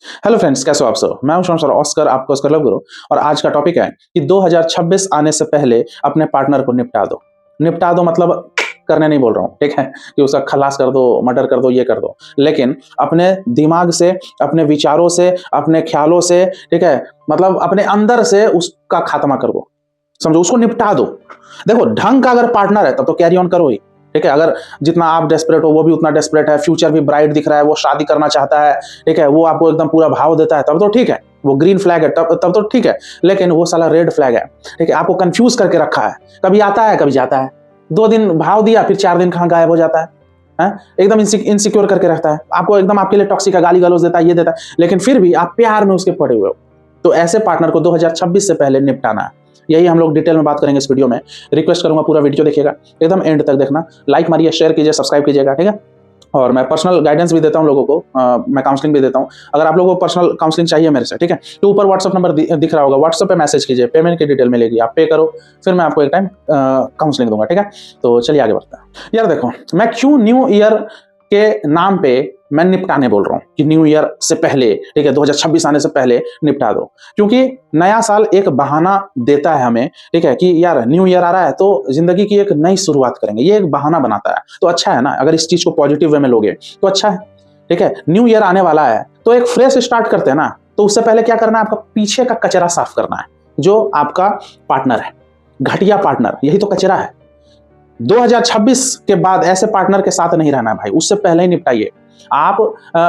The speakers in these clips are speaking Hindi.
हेलो फ्रेंड्स, कैसे हो आप सब। मैं हूं सर ऑस्कर, आपको ऑस्कर लव गुरु। और आज का टॉपिक है कि 2026 आने से पहले अपने पार्टनर को निपटा दो। निपटा दो मतलब करने नहीं बोल रहा हूं, ठीक है, कि उसका खलास कर दो, मर्डर कर दो, ये कर दो। लेकिन अपने दिमाग से, अपने विचारों से, अपने ख्यालों से, ठीक है, मतलब अपने अंदर से उसका खात्मा कर दो। समझो, उसको निपटा दो। देखो, ढंग का अगर पार्टनर है तब तो कैरी ऑन करो ही, ठीक है। अगर जितना आप डेस्परेट हो वो भी उतना डेस्परेट है, फ्यूचर भी ब्राइट दिख रहा है, वो शादी करना चाहता है, ठीक है, वो आपको एकदम पूरा भाव देता है, तब तो ठीक है, वो ग्रीन फ्लैग है, तब तब तो ठीक है। लेकिन वो साला रेड फ्लैग है, ठीक है, आपको कंफ्यूज करके रखा है, कभी आता है कभी जाता है, 2 दिन भाव दिया फिर 4 दिन कहाँ गायब हो जाता है, एकदम इनसिक्योर करके रखता है आपको, एकदम आपके लिए टॉक्सिक है, गाली गलौज देता है, ये देता है, लेकिन फिर भी आप प्यार में उसके पड़े हुए हो। तो ऐसे पार्टनर को 2026 से पहले निपटाना है। यही हम लोग डिटेल में बात करेंगे इस वीडियो में। रिक्वेस्ट करूंगा पूरा वीडियो देखिएगा, एकदम एंड तक देखना, लाइक मारिए, शेयर कीजिए, सब्सक्राइब कीजिएगा, ठीक है। और मैं पर्सनल गाइडेंस भी देता हूं लोगों को, मैं काउंसलिंग भी देता हूं। अगर आप लोगों को पर्सनल काउंसलिंग चाहिए मेरे से, ठीक है, तो ऊपर व्हाट्सअप नंबर दिख रहा होगा, व्हाट्सअप पे मैसेज कीजिए, पेमेंट की डिटेल मिलेगी, आप पे करो, फिर मैं आपको एक टाइम काउंसलिंग दूंगा, ठीक है। तो चलिए आगे बढ़ते हैं। यार देखो, मैं क्यों न्यू ईयर के नाम पे मैं निपटाने बोल रहा हूं कि न्यू ईयर से पहले, ठीक है, 2026 आने से पहले निपटा दो। क्योंकि नया साल एक बहाना देता है हमें, ठीक है, कि यार न्यू ईयर आ रहा है तो जिंदगी की एक नई शुरुआत करेंगे, ये एक बहाना बनाता है। तो अच्छा है ना, अगर इस चीज को पॉजिटिव वे में लोगे तो अच्छा है, ठीक है। न्यू ईयर आने वाला है तो एक फ्रेश स्टार्ट करते हैं ना, तो उससे पहले क्या करना है, आपका पीछे का कचरा साफ करना है। जो आपका पार्टनर है, घटिया पार्टनर, यही तो कचरा है। 2026 के बाद ऐसे पार्टनर के साथ नहीं रहना है भाई, उससे पहले ही निपटाइए आप।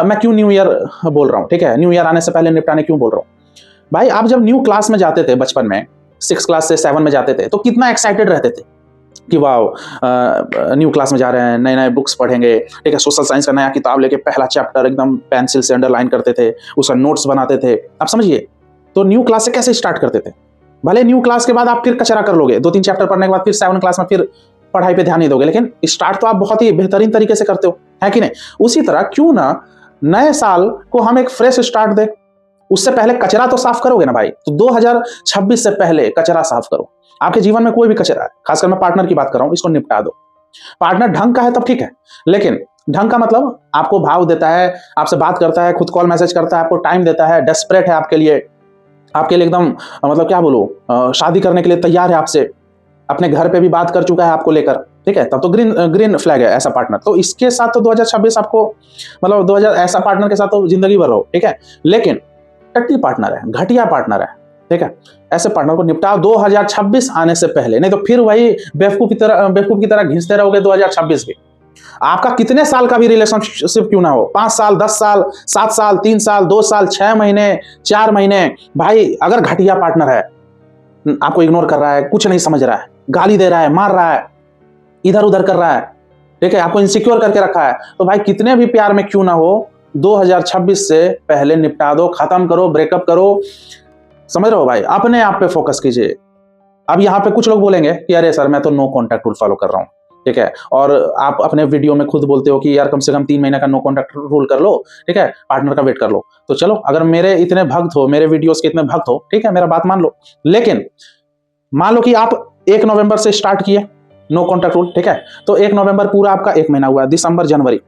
मैं क्यों न्यू ईयर बोल रहा हूं, ठीक है, न्यू ईयर आने से पहले निपटाने क्यों बोल रहा हूं भाई। आप जब न्यू क्लास में जाते थे बचपन में, 6 क्लास से 7 में जाते थे, तो कितना एक्साइटेड रहते थे कि वाह, न्यू क्लास में जा रहे हैं, नए नए बुक्स पढ़ेंगे, ठीक है, सोशल साइंस का नया किताब लेके पहला चैप्टर एकदम पेंसिल से अंडरलाइन करते थे, उसका नोट्स बनाते थे। आप समझिए, तो न्यू क्लास से कैसे स्टार्ट करते थे। भले न्यू क्लास के बाद आप फिर कचरा कर लोगे, 2-3 चैप्टर पढ़ने के बाद फिर 7 क्लास में फिर पढ़ाई पे ध्यान नहीं दोगे, लेकिन स्टार्ट तो आप बहुत ही बेहतरीन तरीके से करते हो, है कि नहीं। उसी तरह क्यों ना नए साल को हम एक फ्रेश स्टार्ट दे। उससे पहले कचरा तो साफ करोगे ना भाई, तो 2026 से पहले कचरा साफ करो। आपके जीवन में कोई भी कचरा है, खासकर मैं पार्टनर की बात कर रहा हूं, इसको निपटा दो। पार्टनर ढंग का है तब ठीक है, लेकिन ढंग का मतलब आपको भाव देता है, आपसे बात करता है, खुद कॉल मैसेज करता है, आपको टाइम देता है, डेस्परेट है आपके लिए, एकदम मतलब क्या बोलूं, शादी करने के लिए तैयार है आपसे, अपने घर पे भी बात कर चुका है आपको लेकर, ठीक है, तब तो ग्रीन ग्रीन फ्लैग है ऐसा पार्टनर। तो इसके साथ तो 2026 आपको, मतलब 2000 ऐसा पार्टनर के साथ तो जिंदगी भर रहो, ठीक है। लेकिन टट्टी पार्टनर है, घटिया पार्टनर है, ठीक है, ऐसे पार्टनर को निपटाओ 2026 आने से पहले, नहीं तो फिर वही बेवकूफ की तरह घिसते रहोगे 2026 भी। आपका कितने साल का भी रिलेशनशिप क्यों ना हो, 5 साल, 10 साल, 7 साल, 3 साल, 2 साल, 6 महीने, 4 महीने, भाई अगर घटिया पार्टनर है, आपको इग्नोर कर रहा है, कुछ नहीं समझ रहा है, गाली दे रहा है, मार रहा है, इधर उधर कर रहा है, ठीक है, आपको इनसिक्योर करके रखा है, तो भाई कितने भी प्यार में क्यों ना हो, 2026 से पहले निपटा दो, खत्म करो, ब्रेकअप करो। समझ रहे हो भाई, अपने आप पे फोकस कीजिए। अब यहाँ पे कुछ लोग बोलेंगे कि अरे सर मैं तो नो कॉन्टैक्ट रूल फॉलो कर रहा हूँ, ठीक है, और आप अपने वीडियो में खुद बोलते हो कि यार कम से कम 3 महीने का नो कॉन्टैक्ट रूल कर लो, ठीक है, पार्टनर का वेट कर लो। तो चलो, अगर मेरे इतने भक्त हो, मेरे वीडियोस के इतने भक्त हो, ठीक है, मेरा बात मान लो। लेकिन मान लो कि आप 1 नवंबर से स्टार्ट किए नो कॉन्टैक्ट रूल, ठीक है, तो 1 नवंबर पूरा आपका 1 महीना हुआ, दिसंबर, जनवरी,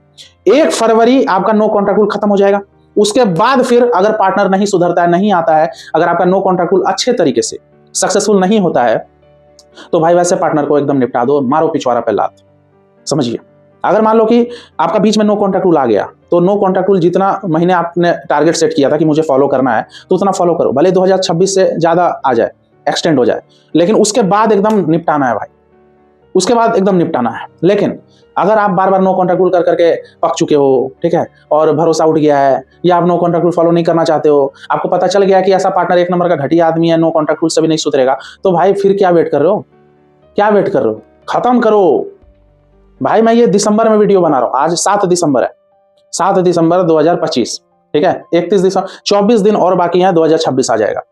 1 फरवरी आपका नो कॉन्टैक्ट रूल खत्म हो जाएगा। उसके बाद फिर अगर पार्टनर नहीं सुधरता है, नहीं आता है, अगर आपका नो कॉन्टैक्ट रूल अच्छे तरीके से सक्सेसफुल नहीं होता है, तो भाई वैसे पार्टनर को एकदम निपटा दो, मारो पिछवाड़ा पे लात। समझिए, अगर मान लो कि आपका बीच में नो कॉन्टैक्ट रूल आ गया, तो नो कॉन्टैक्ट रूल जितना महीने आपने टारगेट सेट किया था कि मुझे फॉलो करना है, तो उतना फॉलो करो, भले 2026 से ज्यादा आ जाए, एक्सटेंड हो जाए, लेकिन उसके बाद एकदम निपटाना है भाई, उसके बाद एकदम निपटाना है। लेकिन अगर आप बार बार नो कॉन्टैक्ट रूल कर करके पक चुके हो, ठीक है, और भरोसा उठ गया है, या आप नो कॉन्टैक्ट रूल फॉलो नहीं करना चाहते हो, आपको पता चल गया कि ऐसा पार्टनर 1 नंबर का घटिया आदमी है, नो कॉन्टैक्ट रूल से भी नहीं सुधरेगा, तो भाई फिर क्या वेट कर रहे हो, क्या वेट कर रहे हो, खत्म करो भाई। मैं ये दिसंबर में वीडियो बना रहा हूं, आज 7 दिसंबर है, 7 दिसंबर 2025, ठीक है, 31 दिसंबर, 24 दिन और बाकी हैं, 2026 आ जाएगा,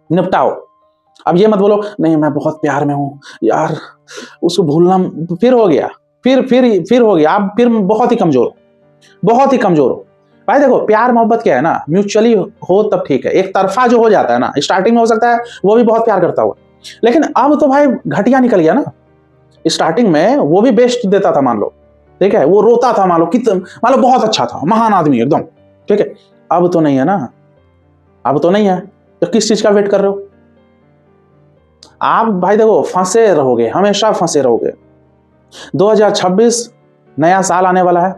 निपटाओ। अब ये मत बोलो नहीं मैं बहुत प्यार में हूं यार, उसको भूलना, फिर हो गया, फिर हो गया, आप फिर बहुत ही कमजोर हो, बहुत ही कमजोर हो भाई। देखो, प्यार मोहब्बत क्या है ना, म्यूचुअली हो तब ठीक है, एक तरफा जो हो जाता है ना, स्टार्टिंग में हो सकता है वो भी बहुत प्यार करता होगा, लेकिन अब तो भाई घटिया निकल गया ना। स्टार्टिंग में वो भी बेस्ट देता था मान लो, ठीक है, वो रोता था मान लो, मान लो बहुत अच्छा था, महान आदमी एकदम, ठीक है, अब तो नहीं है ना, अब तो नहीं है, तो किस चीज का वेट कर रहे हो आप? भाई देखो, फंसे रहोगे, हमेशा फंसे रहोगे। 2026 नया साल आने वाला है,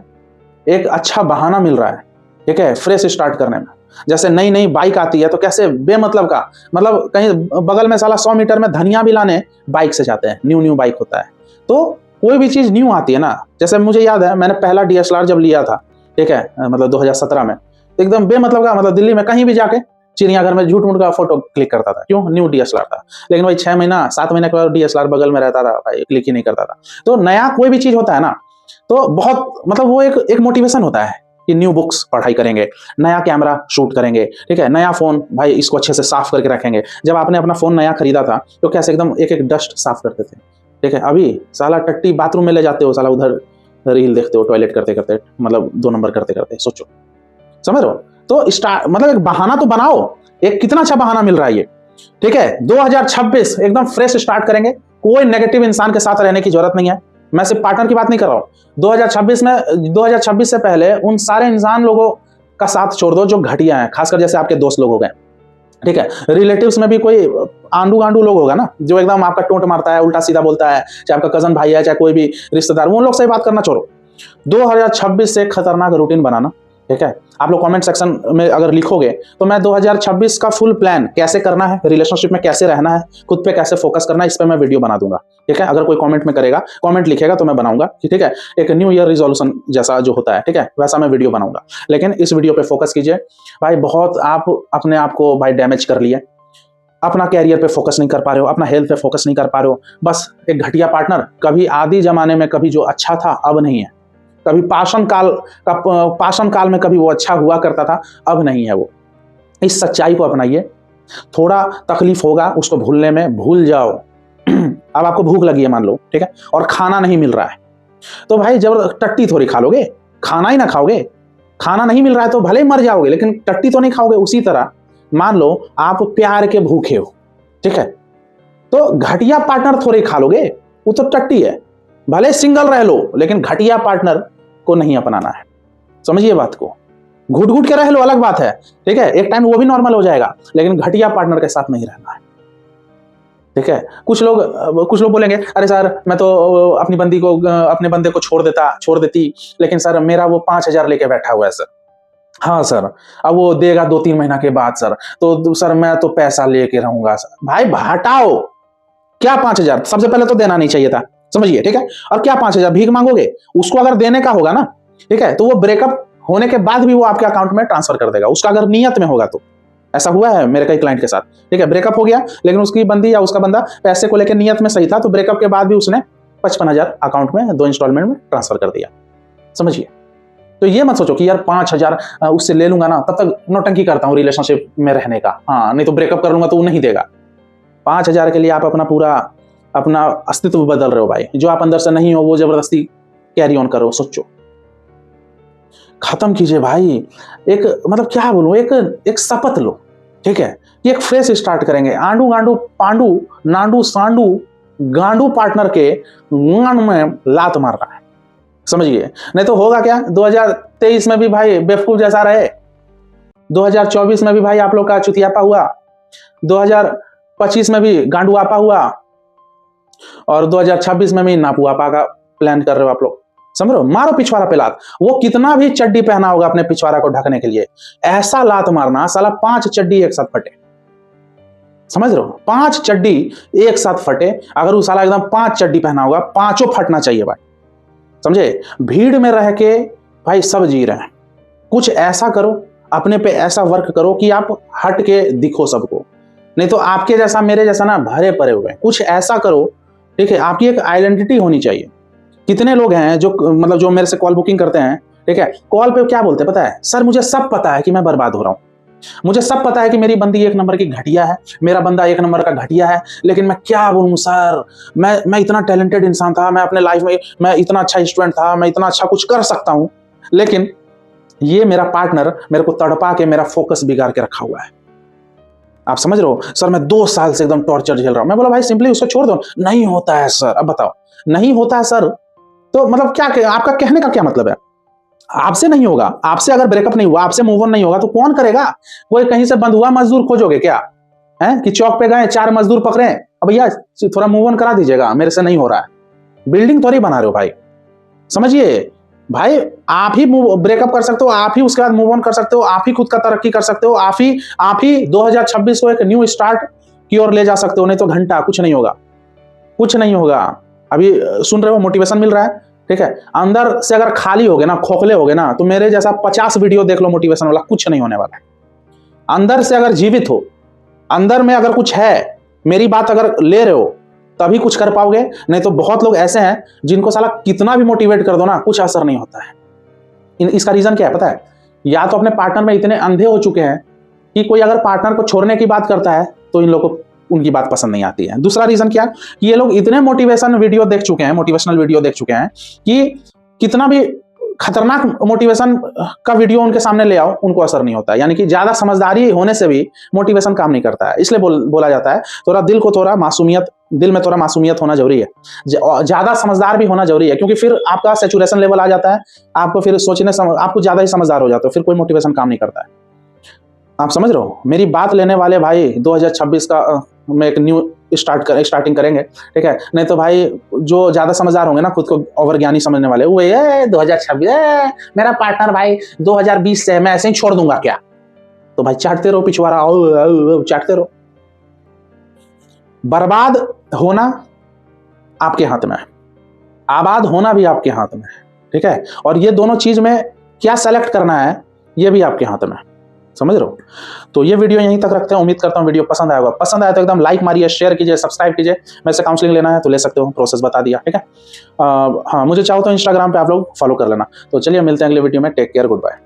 एक अच्छा बहाना मिल रहा है, ठीक है, फ्रेश स्टार्ट करने में। जैसे नई नई बाइक आती है तो कैसे बेमतलब का, मतलब कहीं बगल में साला 100 मीटर में धनिया भी लाने बाइक से जाते हैं, न्यू न्यू बाइक होता है। तो कोई भी चीज न्यू आती है ना, जैसे मुझे याद है मैंने पहला डीएसएलआर जब लिया था, ठीक है, मतलब 2017 में, तो एकदम बेमतलब का, मतलब दिल्ली में कहीं भी जाके चिड़ियाघर में झूठ मूठ का फोटो क्लिक करता था, क्यों? न्यू डीएसएलआर था। लेकिन भाई 6 महीना 7 महीने के बाद डीएसएलआर बगल में रहता था भाई, क्लिक ही नहीं करता था। तो नया कोई भी चीज होता है ना, तो बहुत मतलब वो एक मोटिवेशन होता है कि न्यू बुक्स पढ़ाई करेंगे, नया कैमरा शूट करेंगे, ठीक है, नया फोन, भाई इसको अच्छे से साफ करके रखेंगे। जब आपने अपना फोन नया खरीदा था तो कैसे एकदम एक एक डस्ट साफ करते थे, ठीक है। अभी साला टट्टी बाथरूम में ले जाते हो, साला उधर रील देखते हो टॉयलेट करते करते, मतलब 2 नंबर करते करते, सोचो, समझ रहे हो? तो स्टार्ट मतलब एक बहाना तो बनाओ, एक कितना अच्छा बहाना मिल रहा है ये, ठीक है। 2026 एकदम फ्रेश स्टार्ट करेंगे, कोई नेगेटिव इंसान के साथ रहने की जरूरत नहीं है। मैं सिर्फ पार्टनर की बात नहीं कर रहा हूं। 2026 से पहले उन सारे इंसान लोगों का साथ छोड़ दो जो घटिया हैं, खासकर जैसे आपके दोस्त लोग हो गए, ठीक है। रिलेटिव्स में भी कोई आंडू गांडू लोग होगा ना, जो एकदम आपका टोंट मारता है, उल्टा सीधा बोलता है, चाहे आपका कजन भाई है, चाहे कोई भी रिश्तेदार, वो लोग से बात करना छोड़ो। 2026 से खतरनाक रूटीन बनाना, ठीक है। आप लोग कमेंट सेक्शन में अगर लिखोगे तो मैं 2026 का फुल प्लान, कैसे करना है, रिलेशनशिप में कैसे रहना है, खुद पे कैसे फोकस करना है, इस पे मैं वीडियो बना दूंगा, ठीक है। अगर कोई कमेंट में करेगा, कमेंट लिखेगा तो मैं बनाऊंगा, ठीक है। एक न्यू ईयर रिजोल्यूशन जैसा जो होता है, ठीक है, वैसा मैं वीडियो बनाऊंगा। लेकिन इस वीडियो पे फोकस कीजिए भाई। बहुत आप अपने आप को भाई डैमेज कर लिए, अपना कैरियर पे फोकस नहीं कर पा रहे हो, अपना हेल्थ पे फोकस नहीं कर पा रहे हो। बस एक घटिया पार्टनर, कभी आदि जमाने में कभी जो अच्छा था अब नहीं है, कभी पाषाण काल में कभी वो अच्छा हुआ करता था, अब नहीं है वो। इस सच्चाई को अपनाइए। थोड़ा तकलीफ होगा उसको भूलने में, भूल जाओ। अब आपको भूख लगी है मान लो, ठीक है, और खाना नहीं मिल रहा है, तो भाई जब टट्टी थोड़ी खा लोगे, खाना ही ना खाओगे। खाना नहीं मिल रहा है तो भले ही मर जाओगे, लेकिन टट्टी तो नहीं खाओगे। उसी तरह मान लो आप प्यार के भूखे हो, ठीक है, तो घटिया पार्टनर थोड़े खा लोगे, वो तो टट्टी है। भले सिंगल रह लो, लेकिन घटिया पार्टनर को नहीं अपनाना है, समझिए बात को। घुट घुट के रह लो अलग बात है, ठीक है, एक टाइम वो भी नॉर्मल हो जाएगा, लेकिन घटिया पार्टनर के साथ नहीं रहना है, ठीक है। कुछ लोग बोलेंगे, अरे सर मैं तो अपने बंदे को छोड़ देती, लेकिन सर मेरा वो 5,000 लेके बैठा हुआ है सर। हाँ सर, अब वो देगा 2-3 महीना के बाद सर, तो सर मैं तो पैसा लेके रहूंगा सर। भाई हटाओ, क्या 5,000? सबसे पहले तो देना नहीं चाहिए था, समझिए, ठीक है। और क्या 5,000 भीख मांगोगे? उसको अगर देने का होगा ना, ठीक है, तो वो ब्रेकअप होने के बाद भी वो आपके अकाउंट में ट्रांसफर कर देगा, उसका अगर नियत में होगा तो। ऐसा हुआ है मेरे कई क्लाइंट के साथ, ठीक है, ब्रेकअप हो गया, लेकिन उसकी बंदी या उसका बंदा पैसे को लेकर नियत में सही था, तो ब्रेकअप के बाद भी उसने 55,000 अकाउंट में 2 इंस्टॉलमेंट में ट्रांसफर कर दिया, समझिए। तो ये मत सोचो कि यार 5,000 उससे ले लूंगा ना, तब तक नौटंकी करता हूँ रिलेशनशिप में रहने का, हाँ नहीं तो ब्रेकअप कर लूंगा तो वो नहीं देगा। 5,000 के लिए आप अपना अस्तित्व बदल रहे हो भाई। जो आप अंदर से नहीं हो वो जबरदस्ती कैरी ऑन करो, सोचो, खत्म कीजिए भाई। एक मतलब क्या बोलूं, एक शपथ लो, ठीक है, एक फ्रेश स्टार्ट करेंगे। आंडू गांडू पांडू नांडू सांडू गांडू पार्टनर के गांड में लात मारना है, समझिए। नहीं तो होगा क्या, 2023 में भी भाई बेवकूफ जैसा रहे, 2024 में भी भाई आप लोग का चुतियापा हुआ, 2025 में भी गांडुआपा हुआ, और 2026 में भी नापुआपा का प्लान कर रहे हो आप लोग, समझ रहे हो। मारो पिछवाड़ा पे लात। वो कितना भी चड्डी पहना होगा अपने पिछवाड़ा को ढकने के लिए, ऐसा लात मारना साला 5 चड्डी एक साथ फटे, समझ रहे हो, 5 चड्डी एक साथ फटे। अगर वो साला एकदम 5 चड्डी पहना होगा, 5 फटना चाहिए भाई, समझे। भीड़ में रह के भाई सब जी रहे हैं, कुछ ऐसा करो, अपने पे ऐसा वर्क करो कि आप हट के दिखो सबको। नहीं तो आपके जैसा मेरे जैसा ना भरे पड़े हुए हैं, कुछ ऐसा करो, ठीक है। आपकी एक आइडेंटिटी होनी चाहिए। कितने लोग हैं जो मेरे से कॉल बुकिंग करते हैं, ठीक है, कॉल पे क्या बोलते हैं पता है, सर मुझे सब पता है कि मैं बर्बाद हो रहा हूँ, मुझे सब पता है कि मेरी बंदी 1 नंबर की घटिया है, मेरा बंदा 1 नंबर का घटिया है, लेकिन मैं क्या बोलूं सर, मैं इतना टैलेंटेड इंसान था, मैं अपने लाइफ में मैं इतना अच्छा स्टूडेंट था, मैं इतना अच्छा कुछ कर सकता हूं, लेकिन ये मेरा पार्टनर मेरे को तड़पा के मेरा फोकस बिगाड़ के रखा हुआ है। आप समझ रहे हो सर, मैं 2 साल से एकदम टॉर्चर झेल रहा हूं। मैं बोला भाई सिंपली उसको छोड़ दो। नहीं होता है सर। अब बताओ, नहीं होता है सर, तो मतलब क्या आपका कहने का क्या मतलब है? आपसे नहीं होगा, आपसे अगर ब्रेकअप नहीं हुआ, आपसे मूव ऑन नहीं होगा तो कौन करेगा? कोई कहीं से बंधुआ मजदूर खोजोगे क्या? है कि चौक पे गए 4 मजदूर पकड़े, अब भैया थोड़ा मूव ऑन करा दीजिएगा, मेरे से नहीं हो रहा है। बिल्डिंग थोड़ी बना रहे हो भाई, समझिए भाई। आप ही ब्रेकअप कर सकते हो, आप ही उसके बाद मूव ऑन कर सकते हो, आप ही खुद का तरक्की कर सकते हो, आप ही 2026 को एक न्यू स्टार्ट की ओर ले जा सकते हो। नहीं तो घंटा कुछ नहीं होगा, कुछ नहीं होगा। अभी सुन रहे हो, मोटिवेशन मिल रहा है, ठीक है। अंदर से अगर खाली हो गए ना, खोखले हो गए ना, तो मेरे जैसा 50 वीडियो देख लो मोटिवेशन वाला, कुछ नहीं होने वाला। अंदर से अगर जीवित हो, अंदर में अगर कुछ है, मेरी बात अगर ले रहे हो, तभी कुछ कर पाओगे। नहीं तो बहुत लोग ऐसे हैं जिनको साला कितना भी मोटिवेट कर दो ना, कुछ असर नहीं होता है। इसका रीजन क्या है पता है? या तो अपने पार्टनर में इतने अंधे हो चुके हैं कि कोई अगर पार्टनर को छोड़ने की बात करता है तो इन लोगों को उनकी बात पसंद नहीं आती है। दूसरा रीजन क्या? कि ये लोग इतने मोटिवेशनल वीडियो देख चुके हैं कि कितना भी खतरनाक मोटिवेशन का वीडियो उनके सामने ले आओ, उनको असर नहीं होता है। यानी कि ज्यादा समझदारी होने से भी मोटिवेशन काम नहीं करता है। इसलिए बोला जाता है थोड़ा दिल में थोड़ा मासूमियत होना जरूरी है, ज्यादा समझदार भी होना जरूरी है, क्योंकि फिर आपका सैचुरेशन लेवल आ जाता है, आपको फिर आपको ज्यादा ही समझदार हो जाते हो, फिर कोई मोटिवेशन काम नहीं करता है। आप समझ रहे हो? मेरी बात लेने वाले भाई 2026 का में एक न्यू स्टार्टिंग करेंगे, ठीक है। नहीं तो भाई जो ज्यादा समझदार होंगे ना, खुद को ओवर ज्ञानी समझने वाले, वो 2026 मेरा पार्टनर भाई 2020 से मैं ऐसे ही छोड़ दूंगा क्या? तो भाई चाटते रहो पिछवाड़ा, चाटते रहो। बर्बाद होना आपके हाथ में है, आबाद होना भी आपके हाथ में है, ठीक है। और ये दोनों चीज में क्या सेलेक्ट करना है, ये भी आपके हाथ में है, समझ रहे हो? तो ये वीडियो यहीं तक रखते हैं। उम्मीद करता हूँ वीडियो पसंद आया होगा। पसंद आया तो एकदम लाइक मारिए, शेयर कीजिए, सब्सक्राइब कीजिए। मेरे से काउंसलिंग लेना है तो ले सकते हो, प्रोसेस बता दिया, ठीक है। हाँ, मुझे चाहो तो इंस्टाग्राम पे आप लोग फॉलो कर लेना। तो चलिए मिलते हैं अगले वीडियो में। Take care, good bye.